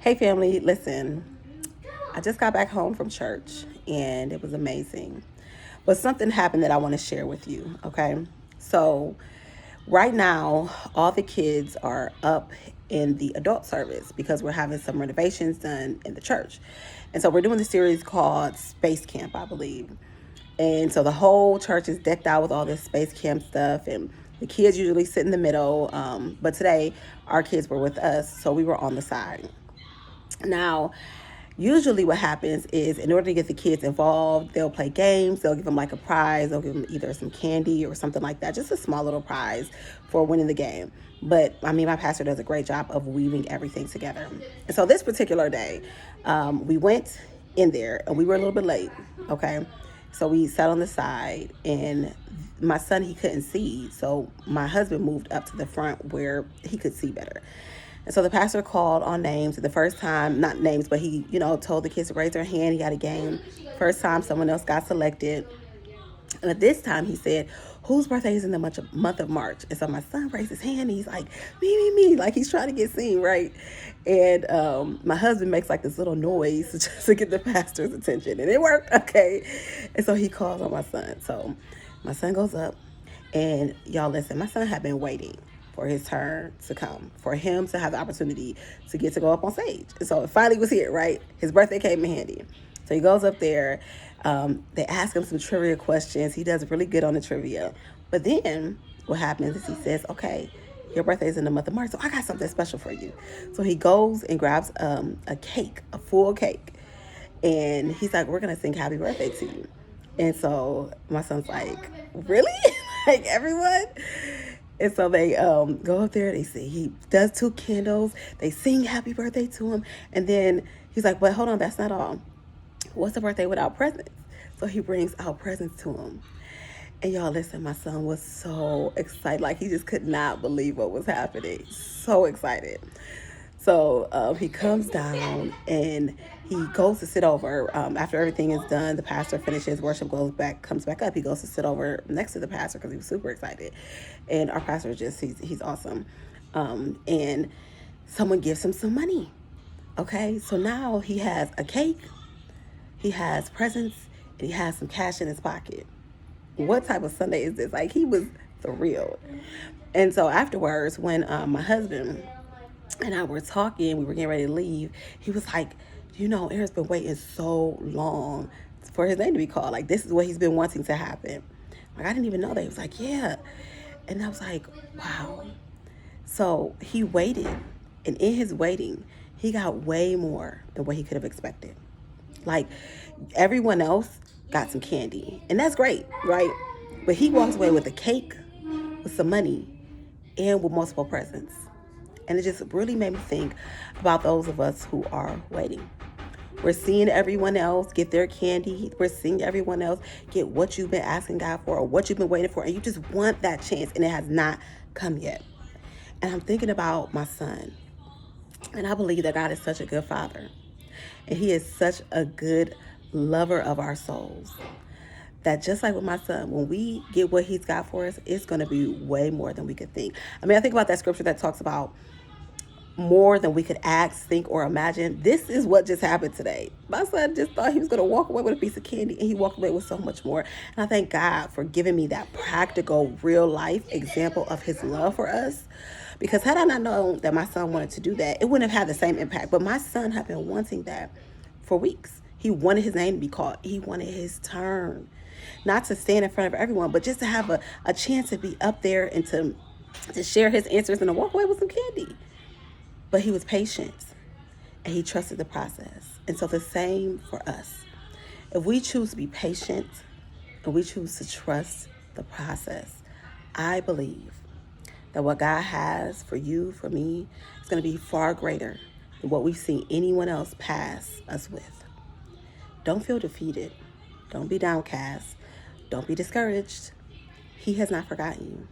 Hey family, listen, I just got back home from church and it was amazing. But something happened that I want to share with you, okay? So, right now, all the kids are up in the adult service because we're having some renovations done in the church. And so, we're doing the series called Space Camp, I believe. And so, the whole church is decked out with all this space camp stuff, and the kids usually sit in the middle. But today, our kids were with us, so we were on the side. Now, usually what happens is in order to get the kids involved, they'll play games, they'll give them like a prize, they'll give them either some candy or something like that, just a small little prize for winning the game. But I mean, my pastor does a great job of weaving everything together. And so this particular day, we went in there and we were a little bit late, okay? So we sat on the side and my son, he couldn't see. So my husband moved up to the front where he could see better. And so the pastor called on names. The first time, not names, but he, told the kids to raise their hand. He got a game. First time someone else got selected. And at this time, he said, whose birthday is in the month of March? And so my son raised his hand and he's like, me, like he's trying to get seen, right? And my husband makes like this little noise just to get the pastor's attention. And it worked, okay? And so he calls on my son. So my son goes up and y'all listen, my son had been waiting for his turn to come, for him to have the opportunity to get to go up on stage. And so it finally was here, right? His birthday came in handy. So he goes up there. They ask him some trivia questions. He does really good on the trivia. But then what happens is he says, okay, your birthday is in the month of March, so I got something special for you. So he goes and grabs a cake, a full cake. And he's like, we're going to sing happy birthday to you. And so my son's like, really? Like everyone? And so they go up there, they see he does two candles, they sing happy birthday to him, and then he's like, but hold on, that's not all. What's a birthday without presents? So he brings out presents to him. And y'all listen, my son was so excited. Like he just could not believe what was happening. So excited. So he comes down and he goes to sit over. After everything is done, the pastor finishes worship, comes back up. He goes to sit over next to the pastor because he was super excited. And our pastor he's awesome. And someone gives him some money. Okay, so now he has a cake, he has presents, and he has some cash in his pocket. What type of Sunday is this? Like he was thrilled. And so afterwards, when my husband and I were talking, we were getting ready to leave, he was like, Aaron's been waiting so long for his name to be called. Like, this is what he's been wanting to happen. Like, I didn't even know that. He was like, yeah. And I was like, wow. So he waited. And in his waiting, he got way more than what he could have expected. Like, everyone else got some candy. And that's great, right? But he walks away with a cake, with some money, and with multiple presents. And it just really made me think about those of us who are waiting. We're seeing everyone else get their candy. We're seeing everyone else get what you've been asking God for or what you've been waiting for. And you just want that chance and it has not come yet. And I'm thinking about my son. And I believe that God is such a good father. And he is such a good lover of our souls. That just like with my son, when we get what he's got for us, it's going to be way more than we could think. I mean, I think about that scripture that talks about more than we could ask, think, or imagine. This is what just happened today. My son just thought he was going to walk away with a piece of candy, and he walked away with so much more. And I thank God for giving me that practical, real life example of his love for us. Because had I not known that my son wanted to do that, it wouldn't have had the same impact. But my son had been wanting that for weeks. He wanted his name to be called. He wanted his turn. Not to stand in front of everyone, but just to have a chance to be up there and to share his answers and to walk away with some candy. But he was patient and he trusted the process. And so the same for us. If we choose to be patient and we choose to trust the process, I believe that what God has for you, for me, is going to be far greater than what we've seen anyone else pass us with. Don't feel defeated. Don't be downcast. Don't be discouraged. He has not forgotten you.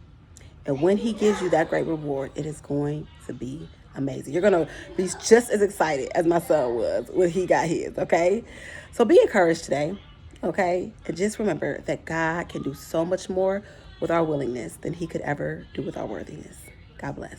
And when he gives you that great reward, it is going to be amazing. You're going to be just as excited as my son was when he got his, okay? So be encouraged today, okay? And just remember that God can do so much more with our willingness than he could ever do with our worthiness. God bless.